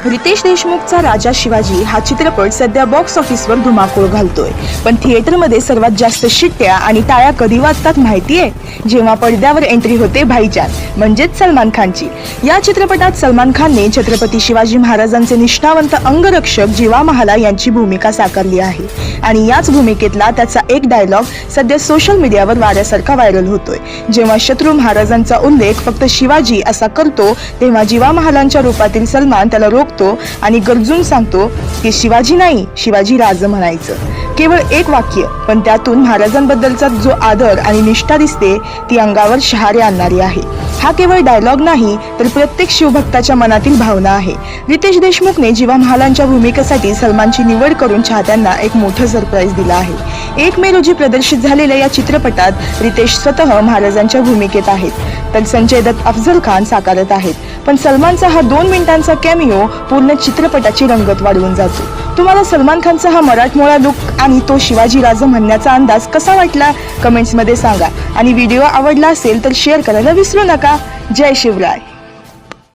रितेश देशमुखचा राजा शिवाजी हा चित्रपट सध्या बॉक्स ऑफिसवर धुमाकूळ घालतोय, पण थिएटरमध्ये सर्वात जास्त शिट्ट्या आणि टाळ्या कधी वाजतात माहितीये? जेव्हा पडद्यावर एंट्री होते भाईजान म्हणजेच सलमान खानची। या चित्रपटात सलमान खानने छत्रपती शिवाजी महाराजांचे निष्ठावंत अंगरक्षक जीवा महाला यांची भूमिका साकारली आहे आणि याच भूमिकेतला त्याचा एक डायलॉग सध्या सोशल मीडियावर वाऱ्यासारखा व्हायरल होतोय। जेव्हा शत्रू महाराजांचा उल्लेख फक्त शिवाजी असा करतो, तेव्हा जीवा महालांच्या रूपातील सलमान त्याला रोखतो आणि गरजून सांगतो की शिवाजी नाही, शिवाजी राज म्हणायचं। केवळ एक वाक्य, पण त्यातून महाराजांबद्दलचा जो आदर आणि निष्ठा दिसते ती अंगावर शहारे आणणारी आहे। हा केवळ डायलॉग नाही, तर प्रत्येक शिवभक्ताच्या मनातील भावना आहे। रितेश देशमुखने जीवा महालांच्या भूमिकेसाठी सलमानची निवड करून चाहत्यांना एक मोठं सरप्राईज दिलं आहे। 1 मे रोजी प्रदर्शित झालेल्या या चित्रपटात रितेश स्वतः महाराजांच्या भूमिकेत आहेत, तर संजय दत्त अफजल खान साकारत आहेत। पण सलमानचा हा 2 मिनिटांचा कॅमिओ पूर्ण चित्रपटाची रंगत वाढवून जातो। तुम्हाला सलमान खानचा हा मराठमोळा लुक आणि तो शिवाजी राज म्हणण्याचा अंदाज कसा वाटला कमेंट्स मध्ये सांगा आणि व्हिडिओ आवडला असेल तर शेअर करायला विसरू नका। जय शिवराय।